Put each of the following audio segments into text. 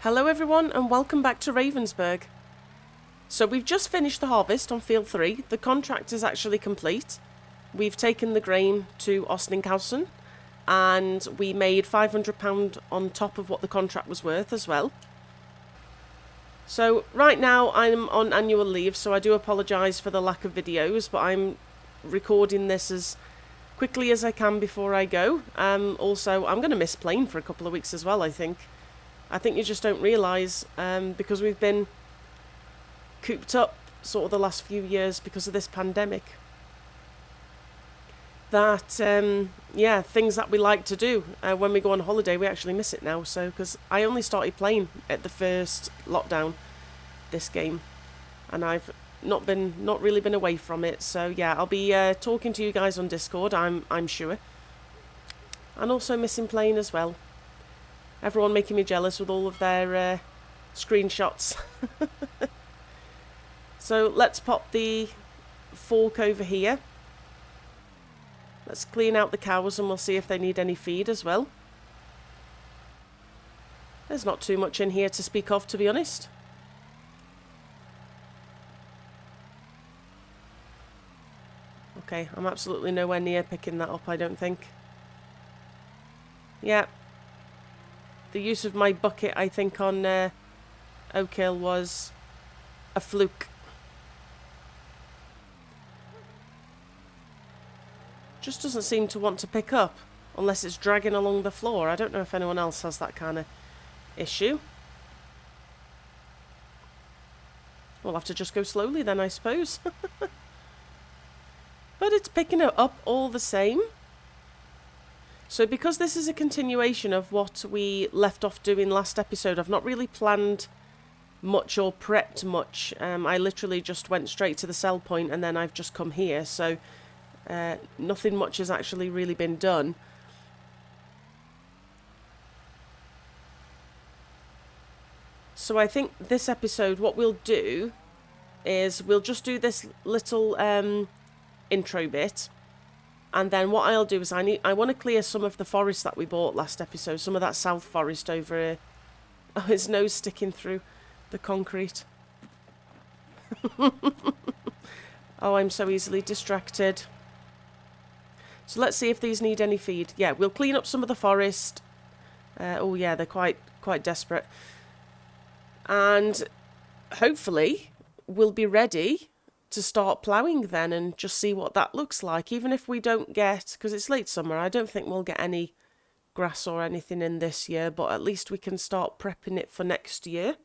Hello everyone and welcome back to Ravensberg. So we've just finished the harvest on field 3. The contract is actually complete. We've taken the grain to Osninghausen and we made £500 on top of what the contract was worth as well. So right now I'm on annual leave, so I do apologise for the lack of videos, but I'm recording this as quickly as I can before I go. Also, I'm going to miss playing for a couple of weeks as well, I think. I think you just don't realise, because we've been cooped up sort of the last few years because of this pandemic, that, yeah, things that we like to do when we go on holiday, we actually miss it now. So, because I only started playing at the first lockdown, this game, and I've not really been away from it. So yeah, I'll be talking to you guys on Discord, I'm sure, and also missing playing as well. Everyone making me jealous with all of their screenshots. So let's pop the fork over here. Let's clean out the cows and we'll see if they need any feed as well. There's not too much in here to speak of, to be honest. Okay, I'm absolutely nowhere near picking that up, I don't think. Yeah. The use of my bucket, I think, on Oak Hill was a fluke. Just doesn't seem to want to pick up, unless it's dragging along the floor. I don't know if anyone else has that kind of issue. We'll have to just go slowly then, I suppose. But it's picking it up all the same. So because this is a continuation of what we left off doing last episode, I've not really planned much or prepped much. I literally just went straight to the sell point and then I've just come here. So nothing much has actually really been done. So I think this episode, what we'll do is we'll just do this little intro bit. And then what I'll do is I want to clear some of the forest that we bought last episode, some of that south forest over here. Oh, his nose sticking through the concrete. Oh, I'm so easily distracted. So let's see if these need any feed. Yeah, we'll clean up some of the forest. Oh yeah, they're quite desperate. And hopefully we'll be ready to start ploughing then and just see what that looks like. Even if we don't get, because it's late summer, I don't think we'll get any grass or anything in this year, but at least we can start prepping it for next year.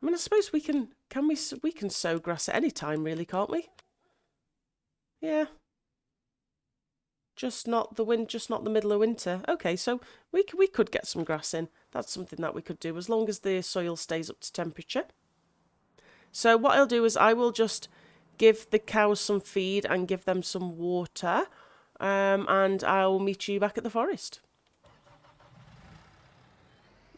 I mean, I suppose we can sow grass at any time, really, can't we? Yeah. Just not the middle of winter. Okay, so we could get some grass in. That's something that we could do as long as the soil stays up to temperature. So what I'll do is I will just give the cows some feed and give them some water, and I'll meet you back at the forest.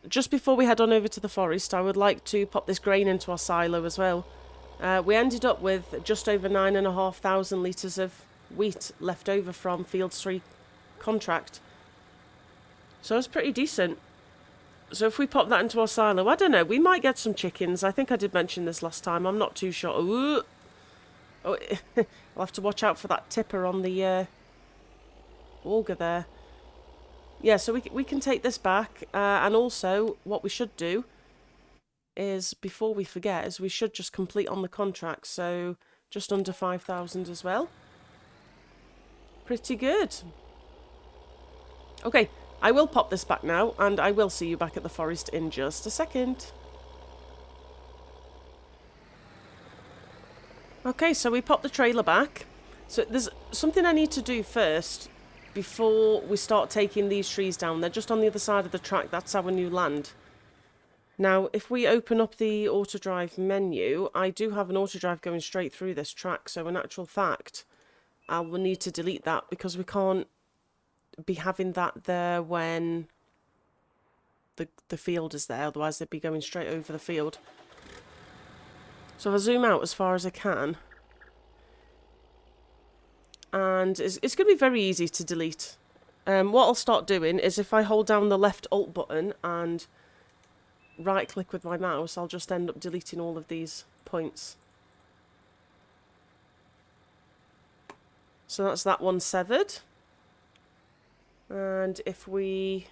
Just before we head on over to the forest, I would like to pop this grain into our silo as well. We ended up with just over 9,500 litres of wheat left over from Field 3 contract. So it's pretty decent. So if we pop that into our silo, I don't know, we might get some chickens. I think I did mention this last time. I'm not too sure. Ooh. Oh, I'll have to watch out for that tipper on the auger there. Yeah, so we can take this back. And also, what we should do is, before we forget, is we should just complete on the contract. So just under 5,000 as well. Pretty good. Okay. I will pop this back now, and I will see you back at the forest in just a second. Okay, so we pop the trailer back. So there's something I need to do first before we start taking these trees down. They're just on the other side of the track. That's our new land. Now, if we open up the auto drive menu, I do have an auto drive going straight through this track. So in actual fact, I will need to delete that because we can't be having that there when the field is there, otherwise they'd be going straight over the field. So if I zoom out as far as I can, and it's going to be very easy to delete what I'll start doing is if I hold down the left Alt button and right click with my mouse, I'll just end up deleting all of these points. So that's that one severed. And if we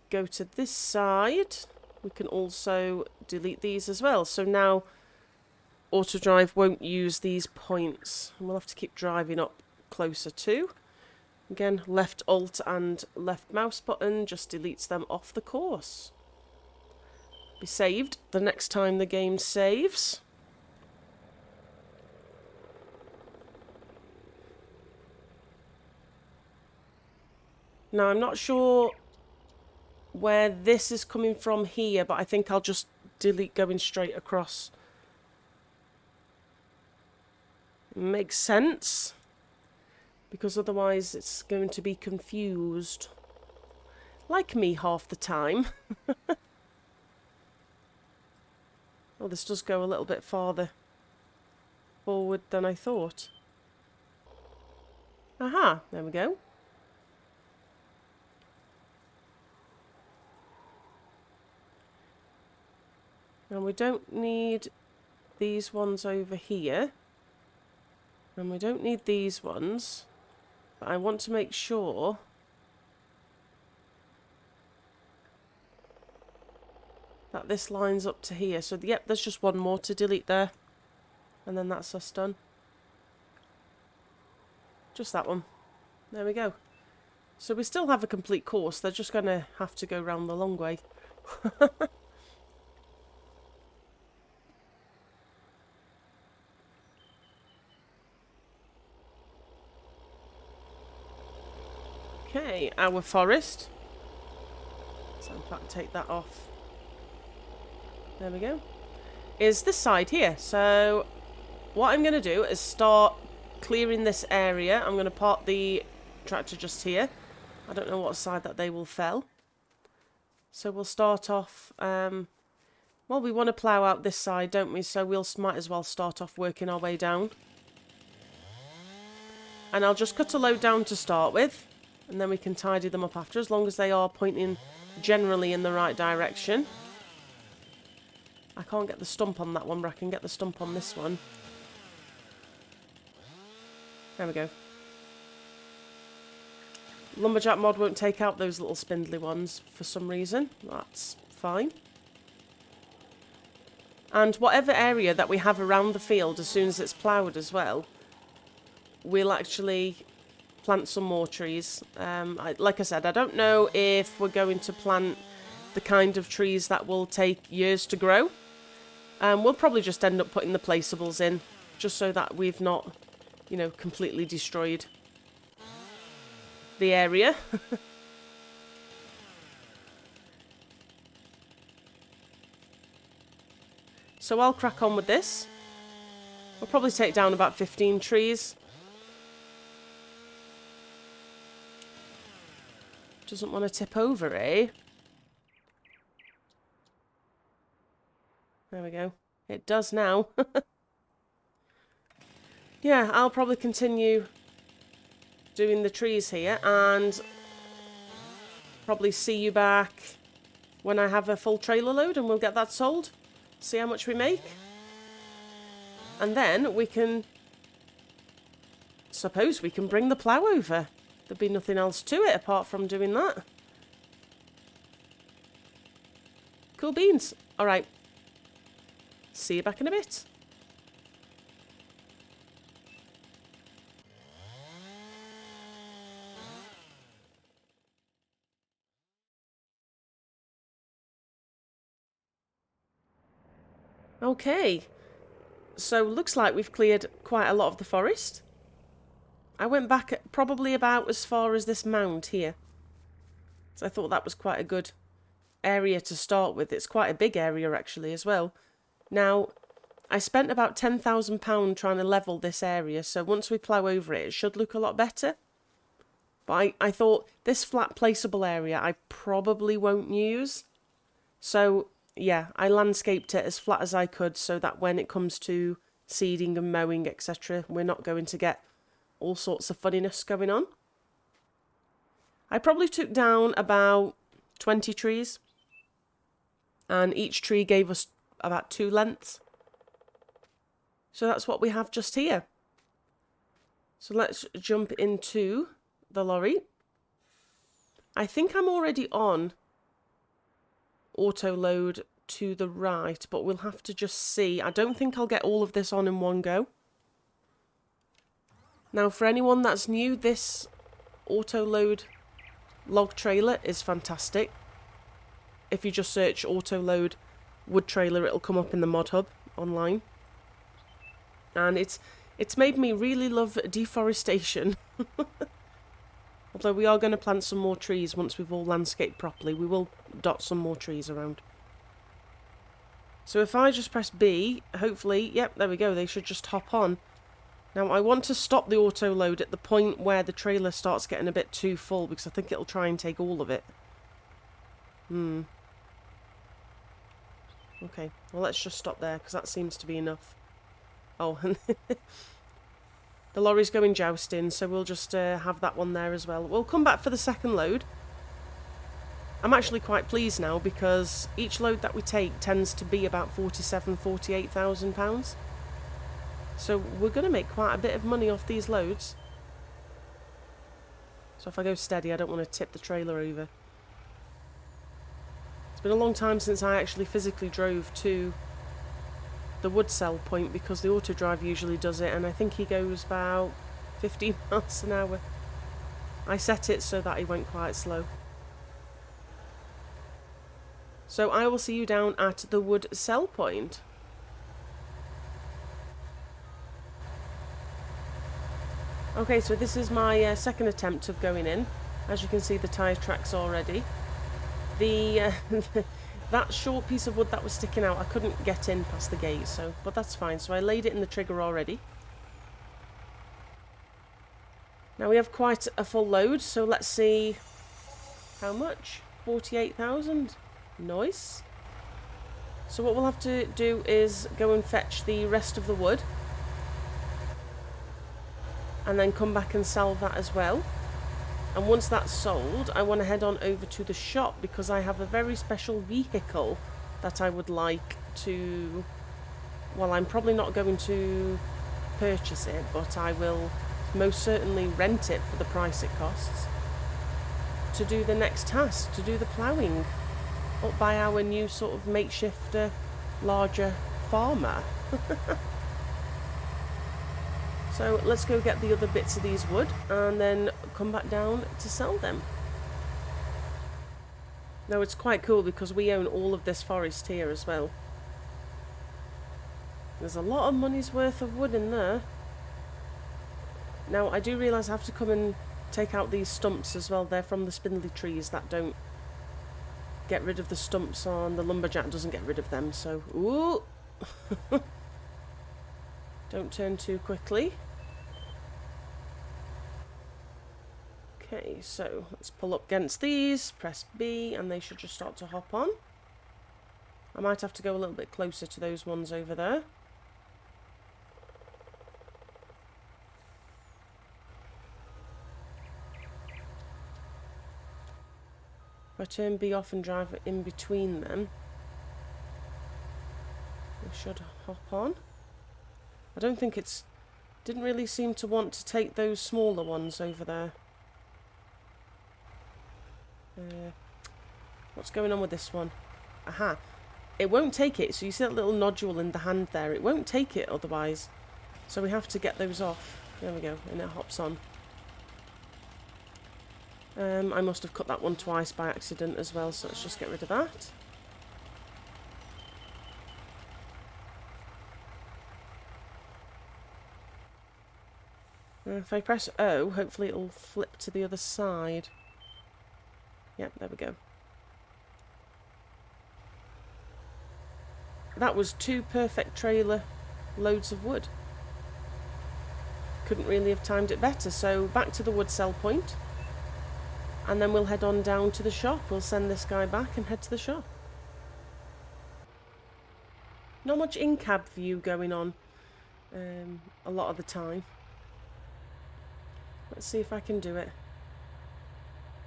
go to this side, we can also delete these as well. So now Autodrive won't use these points. And we'll have to keep driving up closer to. Again, left Alt and left mouse button just deletes them off the course. Be saved the next time the game saves. Now I'm not sure where this is coming from here, but I think I'll just delete going straight across. Makes sense, because otherwise it's going to be confused. Like me half the time. Oh, this does go a little bit farther forward than I thought. Aha, there we go. And we don't need these ones over here. And we don't need these ones. But I want to make sure that this lines up to here. So, yep, there's just one more to delete there. And then that's us done. Just that one. There we go. So we still have a complete course. They're just going to have to go round the long way. Okay, our forest. So in fact take that off. There we go. Is this side here. So what I'm going to do is start clearing this area. I'm going to park the tractor just here. I don't know what side that they will fell. So we'll start off, well, we want to plough out this side, don't we? So we'll might as well start off working our way down. And I'll just cut a load down to start with. And then we can tidy them up after, as long as they are pointing generally in the right direction. I can't get the stump on that one, but I can get the stump on this one. There we go. Lumberjack mod won't take out those little spindly ones for some reason. That's fine. And whatever area that we have around the field, as soon as it's ploughed as well, we'll actually plant some more trees. Like I said, I don't know if we're going to plant the kind of trees that will take years to grow. We'll probably just end up putting the placeables in, just so that we've not, you know, completely destroyed the area. So I'll crack on with this. We'll probably take down about 15 trees. Doesn't want to tip over, eh? There we go. It does now. Yeah, I'll probably continue doing the trees here and probably see you back when I have a full trailer load and we'll get that sold. See how much we make. And then we can... suppose we can bring the plough over. There'd be nothing else to it apart from doing that. Cool beans. Alright. See you back in a bit. Okay. So looks like we've cleared quite a lot of the forest. I went back probably about as far as this mound here. So I thought that was quite a good area to start with. It's quite a big area actually as well. Now, I spent about £10,000 trying to level this area, so once we plough over it, it should look a lot better. But I thought this flat placeable area I probably won't use. So, yeah, I landscaped it as flat as I could so that when it comes to seeding and mowing, etc., we're not going to get all sorts of funniness going on. I probably took down about 20 trees, and each tree gave us about 2 lengths. So that's what we have just here. So let's jump into the lorry. I think I'm already on Autoload to the right, but we'll have to just see. I don't think I'll get all of this on in one go. Now, for anyone that's new, this Autoload log trailer is fantastic. If you just search Autoload wood trailer, it'll come up in the mod hub online. And it's made me really love deforestation. Although we are going to plant some more trees once we've all landscaped properly. We will dot some more trees around. So if I just press B, hopefully, yep, there we go. They should just hop on. Now I want to stop the auto load at the point where the trailer starts getting a bit too full, because I think it'll try and take all of it. Okay, well let's just stop there, because that seems to be enough. Oh, the lorry's going jousting, so we'll just have that one there as well. We'll come back for the second load. I'm actually quite pleased now, because each load that we take tends to be about £47,000–48,000. So we're going to make quite a bit of money off these loads. So if I go steady, I don't want to tip the trailer over. It's been a long time since I actually physically drove to the wood cell point, because the auto drive usually does it, and I think he goes about 15 miles an hour. I set it so that he went quite slow. So I will see you down at the wood cell point. Okay, so this is my second attempt of going in. As you can see, the tyre tracks already. The that short piece of wood that was sticking out, I couldn't get in past the gate, so but that's fine. So I laid it in the trigger already. Now we have quite a full load, so let's see how much. 48,000. Nice. So what we'll have to do is go and fetch the rest of the wood, and then come back and sell that as well. And once that's sold, I want to head on over to the shop, because I have a very special vehicle that I would like to... Well, I'm probably not going to purchase it, but I will most certainly rent it for the price it costs to do the next task, to do the ploughing up by our new sort of makeshift larger farmer. So let's go get the other bits of these wood and then come back down to sell them. Now it's quite cool because we own all of this forest here as well. There's a lot of money's worth of wood in there. Now I do realise I have to come and take out these stumps as well. They're from the spindly trees that don't get rid of the stumps on. The lumberjack doesn't get rid of them, so... Ooh! Don't turn too quickly. Okay, so let's pull up against these, press B, and they should just start to hop on. I might have to go a little bit closer to those ones over there. If I turn B off and drive it in between them, we should hop on. I don't think it's... Didn't really seem to want to take those smaller ones over there. What's going on with this one? Aha. It won't take it. So you see that little nodule in the hand there? It won't take it otherwise. So we have to get those off. There we go. And it hops on. I must have cut that one twice by accident as well. So let's just get rid of that. If I press O, hopefully it'll flip to the other side. Yep, there we go. That was 2 perfect trailer loads of wood. Couldn't really have timed it better. So back to the wood cell point. And then we'll head on down to the shop. We'll send this guy back and head to the shop. Not much in-cab view going on a lot of the time. Let's see if I can do it.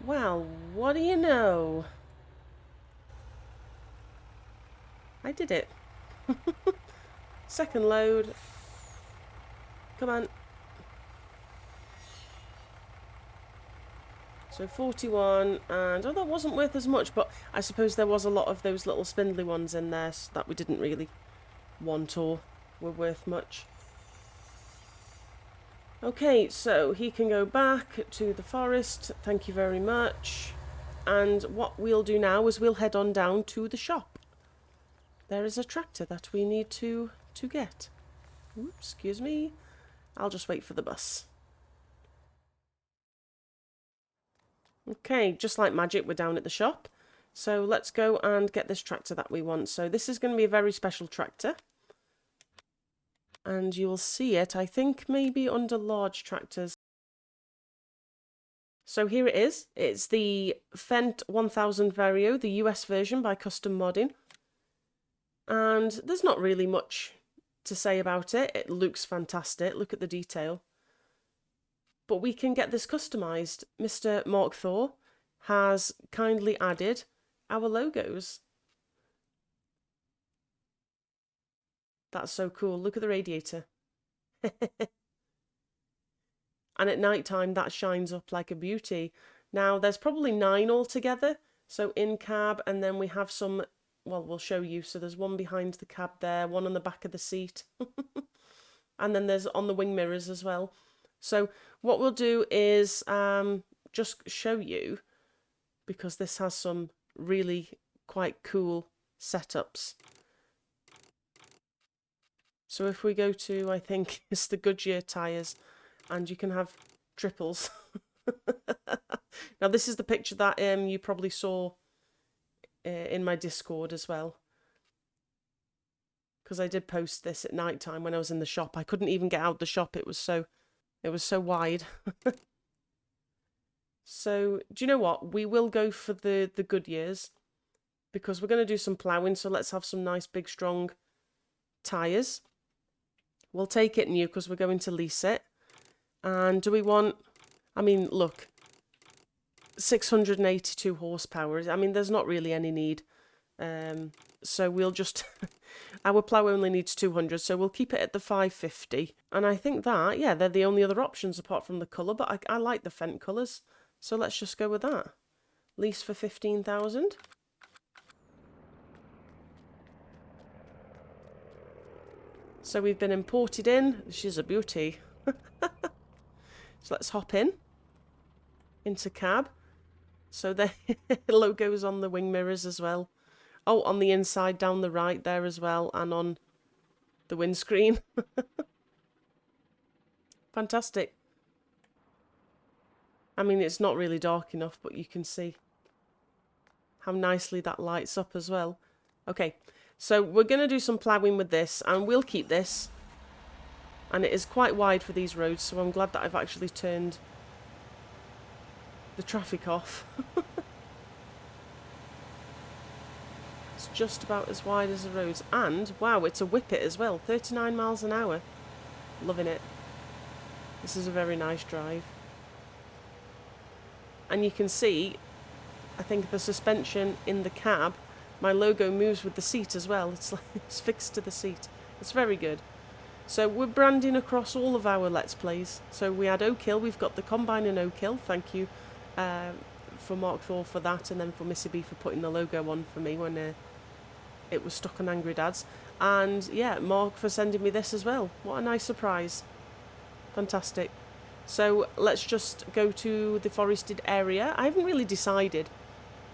Well, what do you know? I did it. Second load. Come on. So 41, and oh, that wasn't worth as much, but I suppose there was a lot of those little spindly ones in there that we didn't really want or were worth much. Okay, so he can go back to the forest. Thank you very much. And what we'll do now is we'll head on down to the shop. There is a tractor that we need to get. Oops, excuse me. I'll just wait for the bus. Okay, just like magic, we're down at the shop. So let's go and get this tractor that we want. So this is going to be a very special tractor. And you'll see it, I think, maybe under large tractors. So here it is. It's the Fendt 1000 Vario, the US version by Custom Modding. And there's not really much to say about it. It looks fantastic. Look at the detail. But we can get this customized. Mr. Mark Thor has kindly added our logos. That's so cool. Look at the radiator. And at night time that shines up like a beauty. Now there's probably 9 altogether. So in cab, and then we have some, well, we'll show you. So there's one behind the cab there, one on the back of the seat. And then there's on the wing mirrors as well. So what we'll do is just show you, because this has some really quite cool setups. So if we go to, I think it's the Goodyear tyres, and you can have triples. Now this is the picture that you probably saw in my Discord as well, because I did post this at night time when I was in the shop. I couldn't even get out the shop. It was so wide. So do you know what? We will go for the Goodyears, because we're going to do some ploughing. So let's have some nice big strong tyres. We'll take it new because we're going to lease it. And do we want, I mean, look, 682 horsepower. I mean, there's not really any need. So we'll just, our plough only needs 200, so we'll keep it at the 550. And I think that, yeah, they're the only other options apart from the colour, but I like the Fendt colours. So let's just go with that. Lease for 15,000. So we've been imported in. She's a beauty. So let's hop into cab. So the logo's on the wing mirrors as well. Oh, on the inside down the right there as well, and on the windscreen. Fantastic. I mean, it's not really dark enough, but you can see how nicely that lights up as well. Okay, so we're going to do some ploughing with this, and we'll keep this. And it is quite wide for these roads, so I'm glad that I've actually turned the traffic off. It's just about as wide as the roads. And, wow, it's a whippet as well. 39 miles an hour. Loving it. This is a very nice drive. And you can see, I think the suspension in the cab, my logo moves with the seat as well. It's like it's fixed to the seat. It's very good. So we're branding across all of our Let's Plays. So we had Oak Hill, we've got the Combine in Oak Hill. Thank you for Mark Thor for that, and then for Missy B for putting the logo on for me when it was stuck on Angry Dads. And yeah, Mark for sending me this as well. What a nice surprise. Fantastic. So let's just go to the forested area. I haven't really decided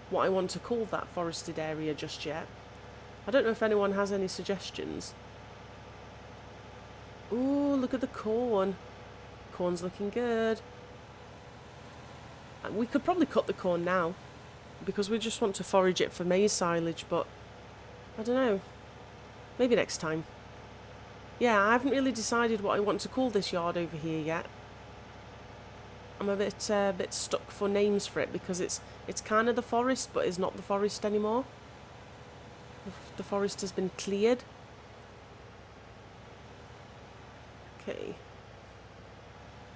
what I want to call that forested area just yet. I don't know if anyone has any suggestions. Ooh, look at the corn. Corn's looking good. We could probably cut the corn now, because we just want to forage it for maize silage, but I don't know. Maybe next time. Yeah, I haven't really decided what I want to call this yard over here yet. I'm a bit stuck for names for it, because it's kind of the forest, but it's not the forest anymore. The forest has been cleared. Okay.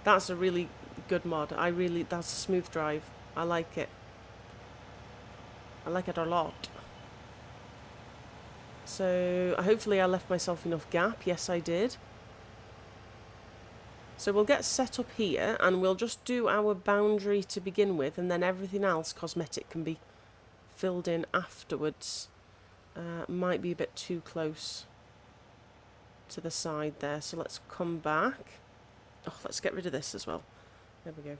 That's a really good mod. That's a smooth drive. I like it. I like it a lot. So hopefully I left myself enough gap. Yes, I did. So we'll get set up here and we'll just do our boundary to begin with, and then everything else cosmetic can be filled in afterwards. Might be a bit too close to the side there, so let's come back. Oh, let's get rid of this as well. There we go.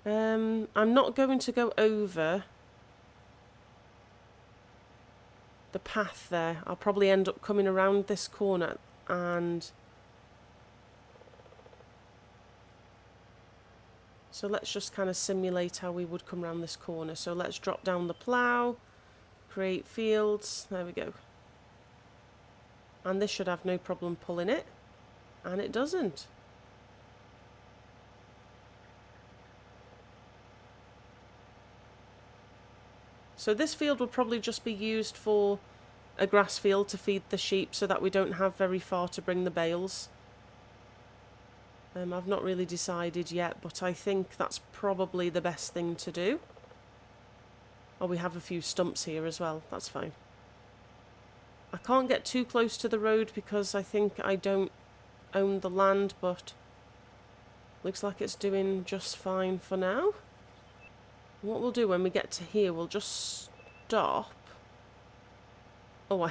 I'm not going to go over the path there. I'll probably end up coming around this corner and so let's just kind of simulate how we would come around this corner. So let's drop down the plough, create fields, there we go. And this should have no problem pulling it, and it doesn't. So this field would probably just be used for a grass field to feed the sheep so that we don't have very far to bring the bales. I've not really decided yet, but I think that's probably the best thing to do. Oh, we have a few stumps here as well, that's fine. I can't get too close to the road because I think I don't own the land, but looks like it's doing just fine for now. What we'll do when we get to here, we'll just stop. Oh,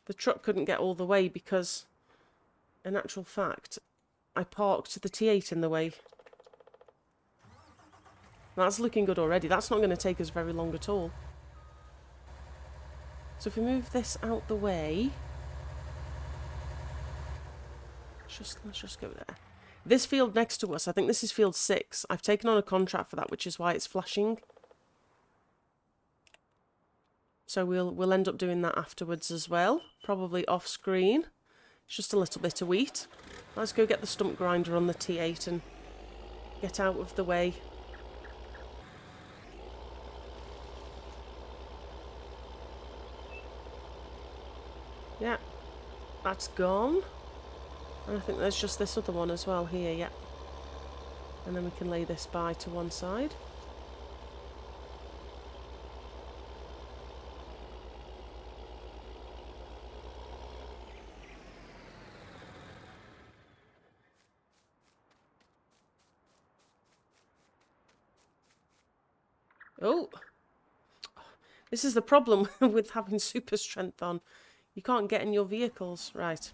the truck couldn't get all the way because, in actual fact, I parked the T8 in the way. That's looking good already. That's not going to take us very long at all. So if we move this out the way, let's just go there. This field next to us, I think this is field 6. I've taken on a contract for that, which is why it's flashing. So we'll end up doing that afterwards as well, probably off screen. It's just a little bit of wheat. Let's go get the stump grinder on the T8 and get out of the way. Yeah, that's gone. And I think there's just this other one as well here, yeah. And then we can lay this by to one side. Oh! This is the problem with having super strength on. You can't get in your vehicles. Right.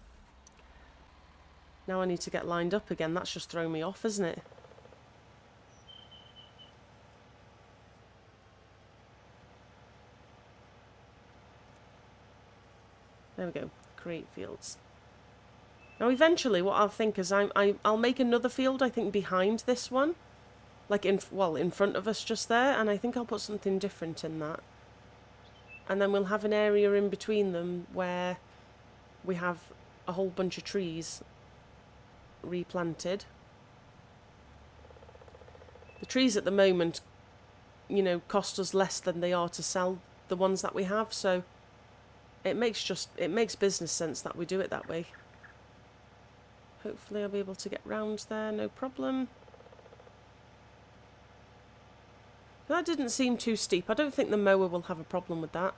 Now I need to get lined up again. That's just thrown me off, isn't it? There we go. Create fields. Now eventually what I'll think is I'll make another field, I think, behind this one. Like, in front of us just there. And I think I'll put something different in that. And then we'll have an area in between them where we have a whole bunch of trees replanted. The trees at the moment, you know, cost us less than they are to sell the ones that we have, so it makes business sense that we do it that way. Hopefully I'll be able to get round there, no problem. That didn't seem too steep. I don't think the mower will have a problem with that.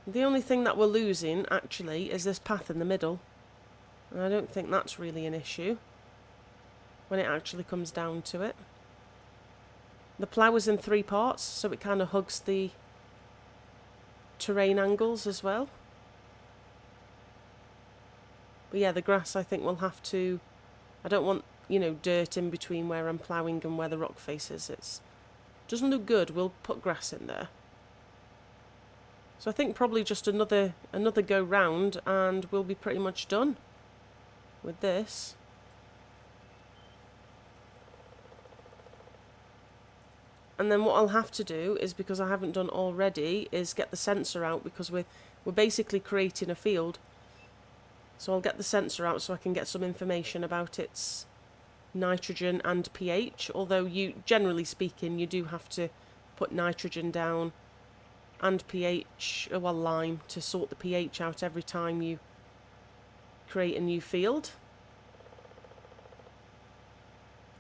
The only thing that we're losing, actually, is this path in the middle. And I don't think that's really an issue when it actually comes down to it. The plough is in 3 parts, so it kind of hugs the terrain angles as well. But yeah, the grass I think we'll have to... I don't want, you know, dirt in between where I'm ploughing and where the rock face is. It doesn't look good. We'll put grass in there. So I think probably just another go round and we'll be pretty much done with this. And then what I'll have to do is, because I haven't done already, is get the sensor out, because we're basically creating a field. So I'll get the sensor out so I can get some information about its nitrogen and pH, although generally speaking you do have to put nitrogen down and pH, well, lime, to sort the pH out every time you create a new field.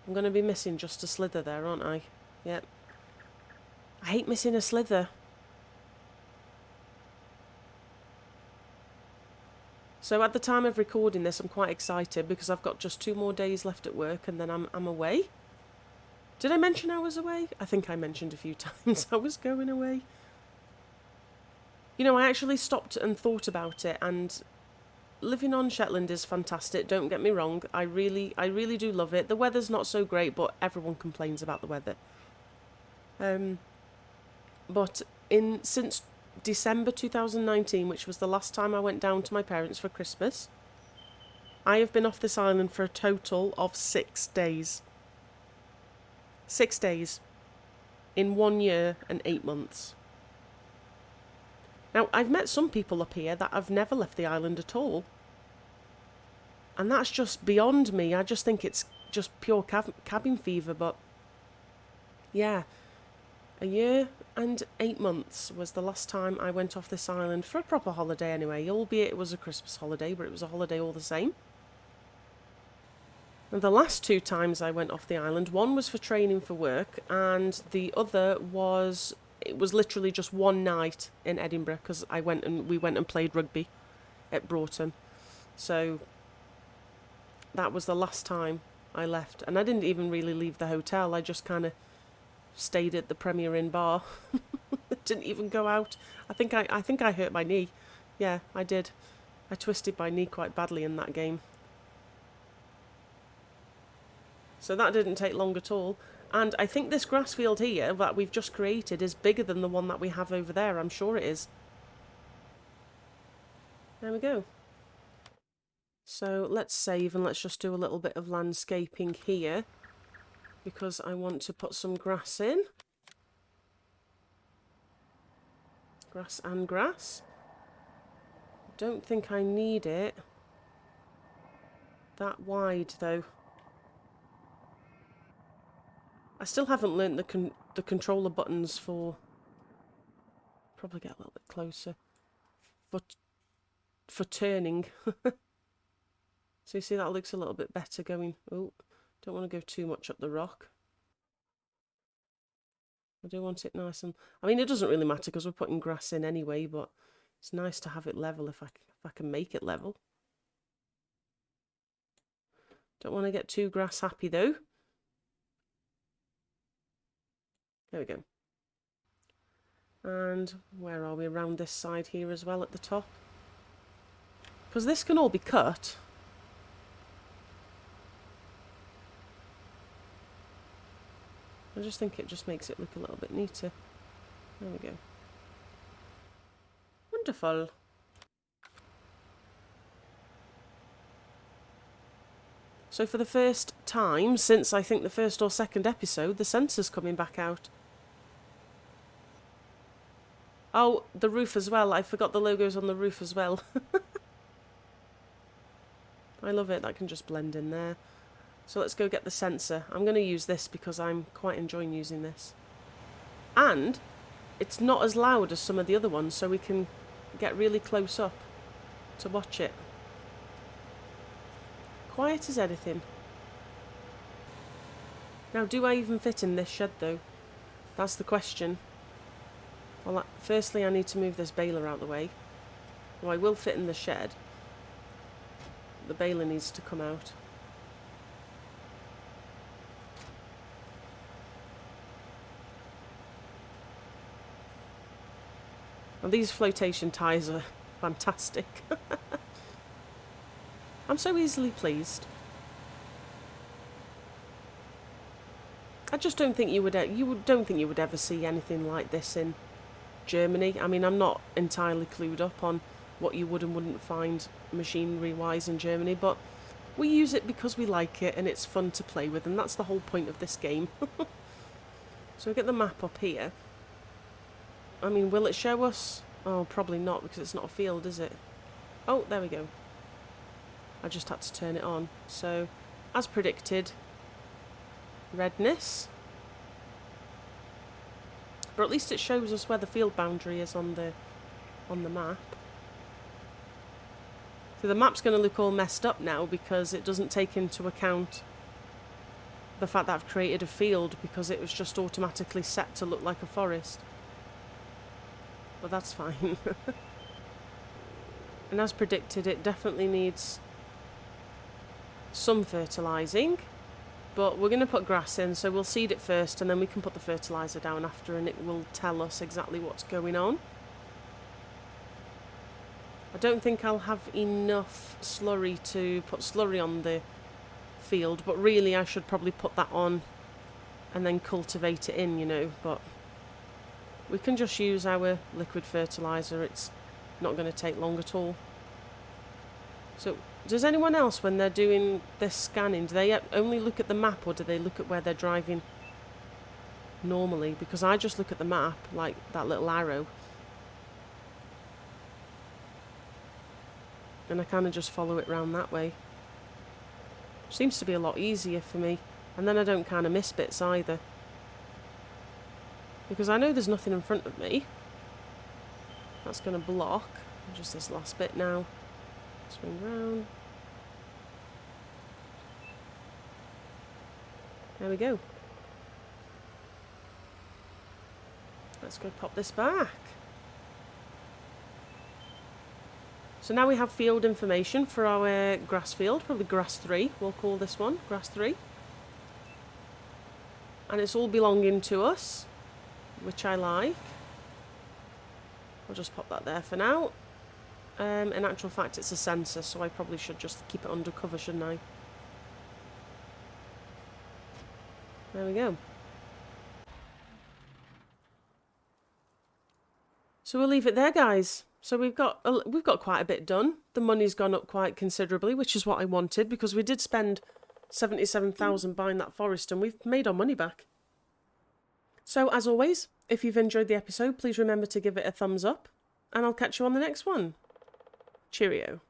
I'm going to be missing just a slither there, aren't I? Yep. I hate missing a slither. So at the time of recording this, I'm quite excited because I've got just 2 more days left at work and then I'm away. Did I mention I was away? I think I mentioned a few times I was going away. You know, I actually stopped and thought about it, and living on Shetland is fantastic, don't get me wrong. I really do love it. The weather's not so great, but everyone complains about the weather. But since December 2019, which was the last time I went down to my parents for Christmas, I have been off this island for a total of 6 days. 6 days in 1 year and 8 months. Now, I've met some people up here that have never left the island at all. And that's just beyond me. I just think it's just pure cabin fever, but yeah. 1 year and 8 months was the last time I went off this island for a proper holiday anyway, albeit it was a Christmas holiday, but it was a holiday all the same. And the last 2 times I went off the island, one was for training for work, and the other was, it was literally just one night in Edinburgh, because we went and played rugby at Broughton. So that was the last time I left, and I didn't even really leave the hotel. I just kind of stayed at the Premier Inn bar. Didn't even go out. I think I hurt my knee. Yeah, I did. I twisted my knee quite badly in that game. So that didn't take long at all. And I think this grass field here that we've just created is bigger than the one that we have over there. I'm sure it is. There we go. So let's save and let's just do a little bit of landscaping here, because I want to put some grass in. Grass and grass. Don't think I need it that wide though. I still haven't learnt the controller buttons for... Probably get a little bit closer. For turning. So you see that looks a little bit better going... Oh, don't want to go too much up the rock. I do want it nice and... I mean, it doesn't really matter because we're putting grass in anyway, but it's nice to have it level if I can make it level. Don't want to get too grass happy though. There we go. And where are we? Around this side here as well at the top. Because this can all be cut. I just think it just makes it look a little bit neater. There we go. Wonderful. So for the first time since I think the first or second episode, the sensor's coming back out. Oh, the roof as well. I forgot the logo's on the roof as well. I love it. That can just blend in there. So let's go get the sensor. I'm going to use this because I'm quite enjoying using this. And it's not as loud as some of the other ones, so we can get really close up to watch it. Quiet as anything. Now, do I even fit in this shed though? That's the question. Well, firstly I need to move this baler out of the way. Well, I will fit in the shed. The baler needs to come out. And these flotation tyres are fantastic. I'm so easily pleased. I just don't think you would ever see anything like this in Germany. I mean, I'm not entirely clued up on what you would and wouldn't find machinery-wise in Germany, but we use it because we like it and it's fun to play with, and that's the whole point of this game. So we get the map up here. I mean, will it show us? Oh, probably not, because it's not a field, is it? Oh, there we go. I just had to turn it on. So, as predicted, redness. But at least it shows us where the field boundary is on the map. So the map's going to look all messed up now because it doesn't take into account the fact that I've created a field because it was just automatically set to look like a forest. But that's fine. And as predicted, it definitely needs some fertilising. But we're going to put grass in, so we'll seed it first and then we can put the fertiliser down after and it will tell us exactly what's going on. I don't think I'll have enough slurry to put slurry on the field, but really I should probably put that on and then cultivate it in, you know, but we can just use our liquid fertiliser. It's not going to take long at all. So does anyone else, when they're doing this scanning, do they only look at the map or do they look at where they're driving normally? Because I just look at the map, like that little arrow, and I kind of just follow it round that way. Seems to be a lot easier for me, and then I don't kind of miss bits either, because I know there's nothing in front of me that's going to block. Just this last bit now. Swing round. There we go. Let's go pop this back. So now we have field information for our grass field, probably grass 3, we'll call this one, grass 3. And it's all belonging to us, which I like. I'll just pop that there for now. In actual fact, it's a sensor, so I probably should just keep it under cover, shouldn't I? There we go. So we'll leave it there, guys. So we've got quite a bit done. The money's gone up quite considerably, which is what I wanted, because we did spend 77,000 buying that forest, and we've made our money back. So as always, if you've enjoyed the episode, please remember to give it a thumbs up, and I'll catch you on the next one. Cheerio.